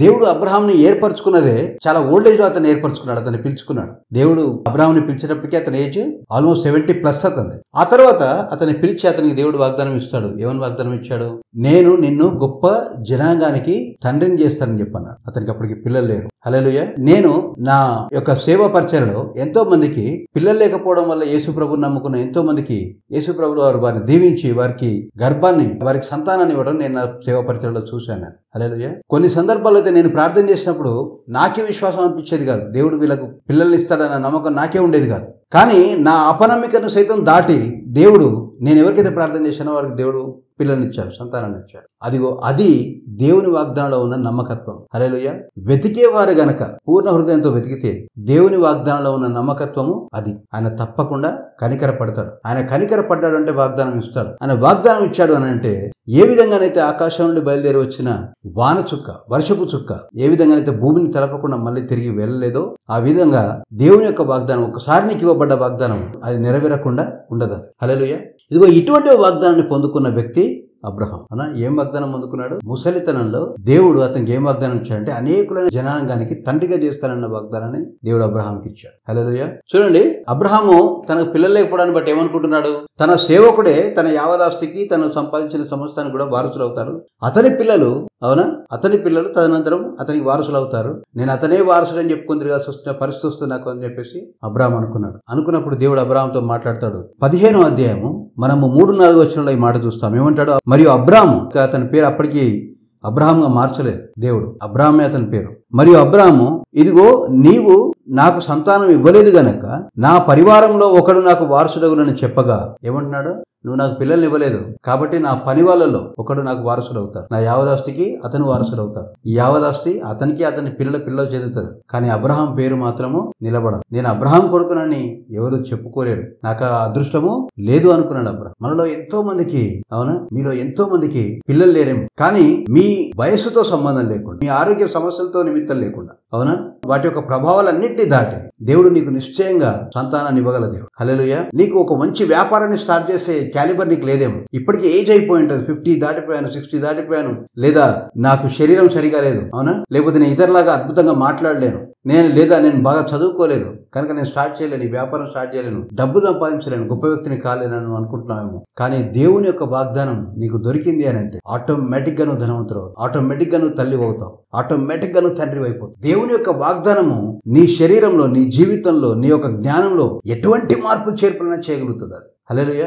దేవుడు అబ్రహాంని ఏర్పరచుకున్నదే చాలా old age లో అతను ఏర్పరచుకున్నాడు, అతన్ని పిలుచుకున్నాడు. దేవుడు అబ్రహాంని పిలిచేటప్పటికీ అతని ఏజ్ ఆల్మోస్ట్ 70+ అతనిది. ఆ తర్వాత అతన్ని పిలిచి అతనికి దేవుడు వాగ్దానం ఇస్తాడు. ఏమని వాగ్దానం ఇచ్చాడు? నేను నిన్ను గొప్ప జనాంగానికి తండ్రిని చేస్తానని చెప్పన్నాడు. అతనికి అప్పటికి పిల్లలు లేరు. హల్లెలూయా. నేను నా యొక్క సేవా పరిచర్యలో ఎంతో మందికి పిల్లలు లేకపోవడం వల్ల యేసు ప్రభువుని నమ్ముకున్న ఎంతో మందికి యేసు ప్రభువు వారిని దీవించి వారికి గర్భాన్ని, వారికి సంతానాన్ని ఇవ్వడం నేను నా సేవా పరిచర్యలో చూశాను. హల్లెలూయా. కొన్ని సందర్భాల్లో అయితే నేను ప్రార్థన చేసినప్పుడు నాకే విశ్వాసం అనిపించేది కాదు. దేవుడు వీళ్ళకు పిల్లల్ని ఇస్తాడన్న నమ్మకం నాకే ఉండేది కాదు. కానీ నా అపనమ్మికను సైతం దాటి దేవుడు, నేను ఎవరికైతే ప్రార్థన చేశానో వారికి దేవుడు పిల్లల్ని ఇచ్చాడు, సంతానాన్ని ఇచ్చాడు. అదిగో అది దేవుని వాగ్దానంలో ఉన్న నమ్మకత్వం. హల్లెలూయా. వెతికేవారు గనక పూర్ణ హృదయంతో వెతికితే దేవుని వాగ్దానంలో ఉన్న నమ్మకత్వము అది. ఆయన తప్పకుండా కనికర పడతాడు. ఆయన కనికర పడ్డాడు అంటే వాగ్దానం ఇస్తాడు. ఆయన వాగ్దానం ఇచ్చాడు అని అంటే ఏ విధంగానైతే ఆకాశం నుండి బయలుదేరి వచ్చిన వాన చుక్క, వర్షపు చుక్క ఏ విధంగానైతే భూమిని తలపకుండా మళ్ళీ తిరిగి వెళ్ళలేదో ఆ విధంగా దేవుని యొక్క వాగ్దానం, ఒకసారి నీకు ఇవ్వబడ్డ వాగ్దానం అది నెరవేరకుండా ఉండదు. హల్లెలూయా. ఇదిగో ఇటువంటి వాగ్దానాన్ని పొందుకున్న వ్యక్తి అబ్రహాం. అనా ఏం వాగ్దానం పొందుకున్నాడు? ముసలితనంలో దేవుడు అతనికి ఏం వాగ్దానం ఇచ్చాడంటే అనేకులైన జనాంగానికి తండ్రిగా చేస్తానన్న వాగ్దానాన్ని దేవుడు అబ్రహాంకి ఇచ్చాడు. హల్లెలూయా. చూడండి, అబ్రహాము తనకు పిల్లలు లేకపోవడాన్ని బట్టి ఏమనుకుంటున్నాడు? తన సేవకుడే తన యావదాస్తికి, తను సంపాదించిన సమస్తానికి కూడా వారసులు అవుతారు. అతని పిల్లలు, అవునా, అతని పిల్లలు తదనంతరం అతనికి వారసులు అవుతారు. నేను అతనే వారసుడు అని చెప్పుకుని తిరగాల్సి వస్తున్న పరిస్థితి వస్తుంది నాకు అని చెప్పేసి అబ్రహాం అనుకున్నాడు. అనుకున్నప్పుడు దేవుడు అబ్రహాంతో మాట్లాడతాడు. 15వ అధ్యాయము మనము 3-4 వచనంలో ఈ మాట చూస్తాం. ఏమంటాడు? మరియు అబ్రాము, అతని పేరు అప్పటికి అబ్రహాంగా మార్చలేదు దేవుడు, అబ్రామే అతని పేరు. మరియు అబ్రాము, ఇదిగో నీవు నాకు సంతానం ఇవ్వలేదు గనక నా పరివారంలో ఒకడు నాకు వారసుడగునని చెప్పగా ఏమంటున్నాడు? నువ్వు నాకు పిల్లల్ని ఇవ్వలేదు కాబట్టి నా పని వాళ్ళలో ఒకడు నాకు వారసుడు అవుతాడు. నా యావదాస్తికి అతను వారసుడు అవుతాడు. ఈ యావదాస్తి అతనికి అతని పిల్లలు చెందుతుంది. కానీ అబ్రహాం పేరు మాత్రము నిలబడదు. నేను అబ్రహాం కొడుకునని ఎవరు చెప్పుకోలేడు. నాకు ఆ అదృష్టము లేదు అనుకున్నాడు అబ్రహాం. మనలో ఎంతో మందికి, అవునా, మీలో ఎంతో మందికి పిల్లలు లేరేమో, కానీ మీ వయస్సుతో సంబంధం లేకుండా, మీ ఆరోగ్య సమస్యలతో నిమిత్తం లేకుండా, అవునా, వాటి యొక్క ప్రభావాలన్నింటినీ దాటి దేవుడు నీకు నిశ్చయంగా సంతానాన్ని ఇవ్వగల దేవుడు. హల్లెలూయా. నీకు ఒక మంచి వ్యాపారాన్ని స్టార్ట్ చేసే క్యాలిబర్ నీకు లేదేమో. ఇప్పటికీ ఏజ్ అయిపోయి ఉంటుంది. 50 దాటిపోయాను, 60 దాటిపోయాను, లేదా నాకు శరీరం సరిగా లేదు, అవునా, లేకపోతే నేను ఇతరులాగా అద్భుతంగా మాట్లాడలేను, నేను బాగా చదువుకోలేదు కనుక నేను స్టార్ట్ చేయలేను, ఈ వ్యాపారం స్టార్ట్ చేయలేను, డబ్బు సంపాదించలేను, గొప్ప వ్యక్తిని కాలేనని అనుకుంటున్నావేమో. కానీ దేవుని యొక్క వాగ్దానం నీకు దొరికింది అని అంటే ఆటోమేటిక్ గా నువ్వు ధనవంతుడు, ఆటోమేటిక్ గా నువ్వు తల్లి అవుతావు, ఆటోమేటిక్ గా నువ్వు తండ్రి అయిపోతావు. దేవుని యొక్క వాగ్దానము నీ శరీరంలో, నీ జీవితంలో, నీ యొక్క జ్ఞానంలో ఎటువంటి మార్పు చేర్పులైనా చేయగలుగుతుంది అది. హల్లెలూయా.